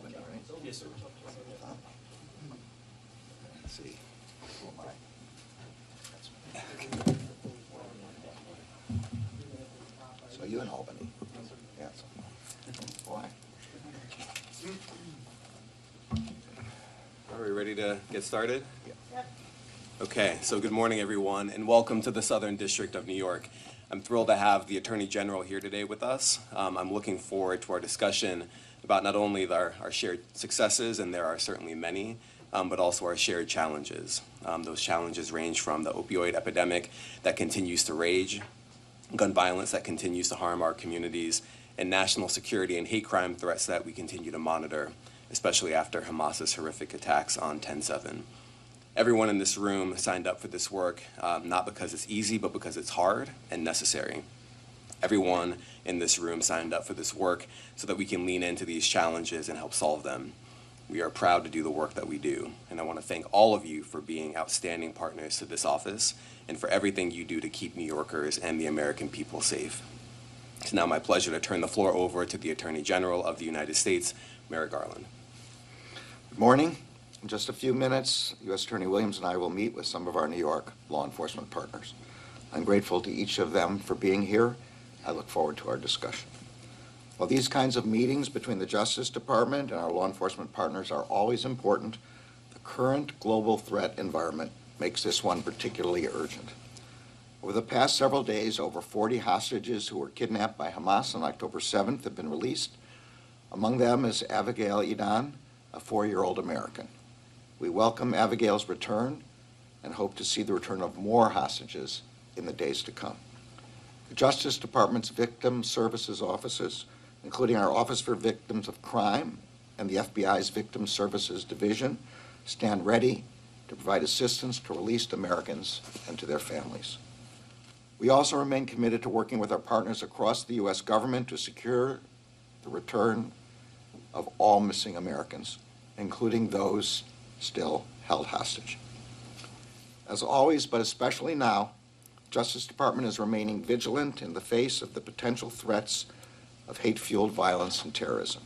Albany, right? Yes, sir. Let's see. Who am I? So you in Albany? Yeah. Why? Are we ready to get started? Yeah. Okay, so good morning, everyone, and welcome to the Southern District of New York. I'm thrilled to have the Attorney General here today with us. I'm looking forward to our discussion about not only our shared successes, and there are certainly many, but also our shared challenges. Those challenges range from the opioid epidemic that continues to rage, gun violence that continues to harm our communities, and national security and hate crime threats that we continue to monitor, especially after Hamas's horrific attacks on 10/7. Everyone in this room signed up for this work, not because it's easy, but because it's hard and necessary. Everyone in this room signed up for this work so that we can lean into these challenges and help solve them. We are proud to do the work that we do, and I want to thank all of you for being outstanding partners to this office and for everything you do to keep New Yorkers and the American people safe. It's now my pleasure to turn the floor over to the Attorney General of the United States, Merrick Garland. Good morning. In just a few minutes, U.S. Attorney Williams and I will meet with some of our New York law enforcement partners. I'm grateful to each of them for being here. I look forward to our discussion. While these kinds of meetings between the Justice Department and our law enforcement partners are always important, the current global threat environment makes this one particularly urgent. Over the past several days, over 40 hostages who were kidnapped by Hamas on October 7th have been released. Among them is Abigail Edan, a 4-year-old American. We welcome Abigail's return and hope to see the return of more hostages in the days to come. The Justice Department's Victim Services Offices, including our Office for Victims of Crime and the FBI's Victim Services Division, stand ready to provide assistance to released Americans and to their families. We also remain committed to working with our partners across the U.S. government to secure the return of all missing Americans, including those still held hostage. As always, but especially now, the Justice Department is remaining vigilant in the face of the potential threats of hate-fueled violence and terrorism.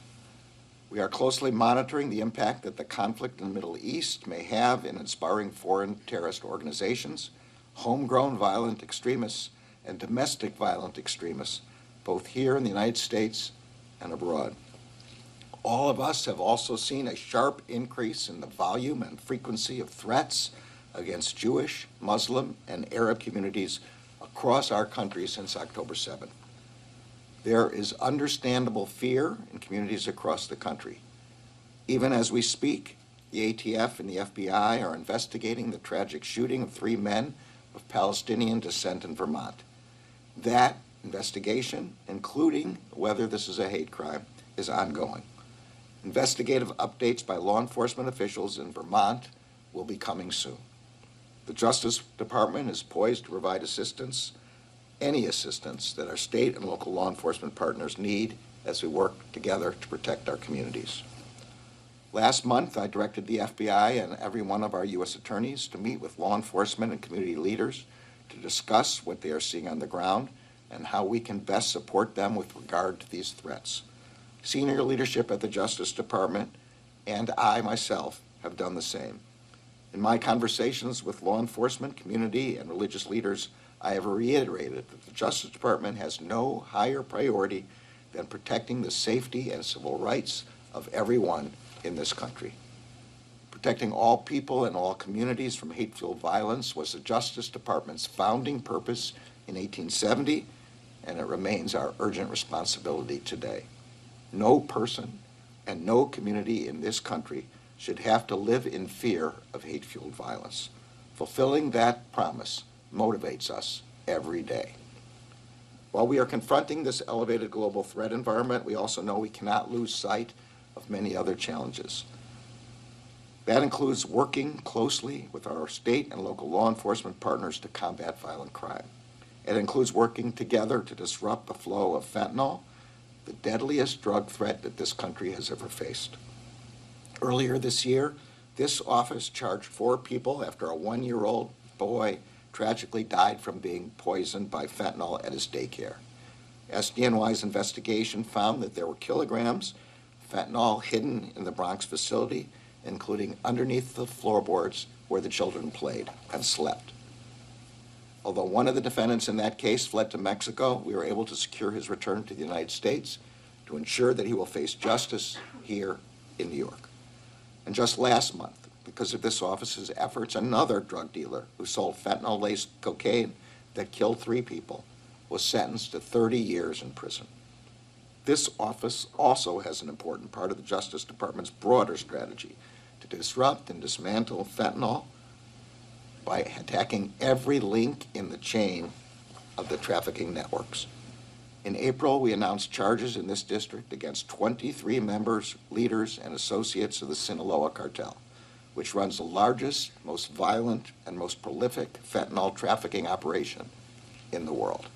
We are closely monitoring the impact that the conflict in the Middle East may have in inspiring foreign terrorist organizations, homegrown violent extremists, and domestic violent extremists, both here in the United States and abroad. All of us have also seen a sharp increase in the volume and frequency of threats against Jewish, Muslim, and Arab communities across our country since October 7th. There is understandable fear in communities across the country. Even as we speak, the ATF and the FBI are investigating the tragic shooting of 3 men of Palestinian descent in Vermont. That investigation, including whether this is a hate crime, is ongoing. Investigative updates by law enforcement officials in Vermont will be coming soon. The Justice Department is poised to provide assistance, any assistance that our state and local law enforcement partners need as we work together to protect our communities. Last month, I directed the FBI and every one of our U.S. attorneys to meet with law enforcement and community leaders to discuss what they are seeing on the ground and how we can best support them with regard to these threats. Senior leadership at the Justice Department and I myself have done the same. In my conversations with law enforcement, community, and religious leaders, I have reiterated that the Justice Department has no higher priority than protecting the safety and civil rights of everyone in this country. Protecting all people and all communities from hate-fueled violence was the Justice Department's founding purpose in 1870, and it remains our urgent responsibility today. No person and no community in this country should have to live in fear of hate-fueled violence. Fulfilling that promise motivates us every day. While we are confronting this elevated global threat environment, we also know we cannot lose sight of many other challenges. That includes working closely with our state and local law enforcement partners to combat violent crime. It includes working together to disrupt the flow of fentanyl, the deadliest drug threat that this country has ever faced. Earlier this year, this office charged 4 people after a 1-year-old boy tragically died from being poisoned by fentanyl at his daycare. SDNY's investigation found that there were kilograms fentanyl hidden in the Bronx facility, including underneath the floorboards where the children played and slept. Although one of the defendants in that case fled to Mexico, we were able to secure his return to the United States to ensure that he will face justice here in New York. And just last month, because of this office's efforts, another drug dealer who sold fentanyl-laced cocaine that killed 3 people was sentenced to 30 years in prison. This office also has an important part of the Justice Department's broader strategy to disrupt and dismantle fentanyl by attacking every link in the chain of the trafficking networks. In April, we announced charges in this district against 23 members, leaders, and associates of the Sinaloa cartel, which runs the largest, most violent, and most prolific fentanyl trafficking operation in the world.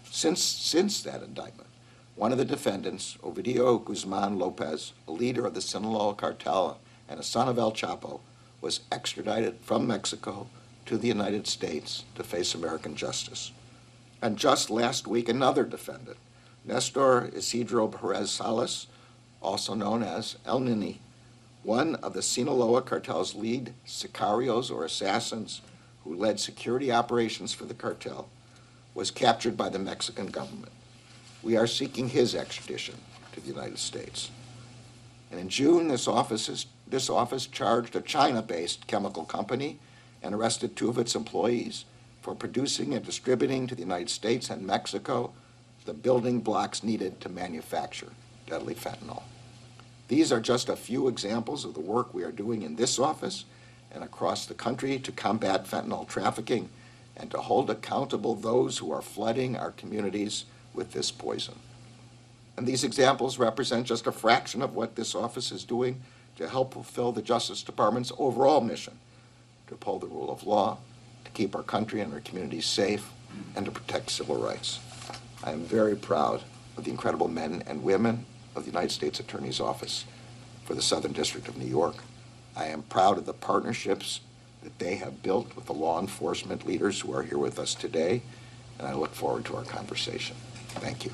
Since that indictment, one of the defendants, Ovidio Guzman Lopez, a leader of the Sinaloa cartel and a son of El Chapo, was extradited from Mexico to the United States to face American justice. And just last week, another defendant, Nestor Isidro Perez Salas, also known as El Nini, one of the Sinaloa cartel's lead sicarios or assassins who led security operations for the cartel, was captured by the Mexican government. We are seeking his extradition to the United States. And in June, this office charged a China-based chemical company and arrested 2 of its employees for producing and distributing to the United States and Mexico the building blocks needed to manufacture deadly fentanyl. These are just a few examples of the work we are doing in this office and across the country to combat fentanyl trafficking and to hold accountable those who are flooding our communities with this poison. And these examples represent just a fraction of what this office is doing to help fulfill the Justice Department's overall mission to uphold the rule of law, to keep our country and our communities safe, and to protect civil rights. I am very proud of the incredible men and women of the United States Attorney's Office for the Southern District of New York. I am proud of the partnerships that they have built with the law enforcement leaders who are here with us today, and I look forward to our conversation. Thank you.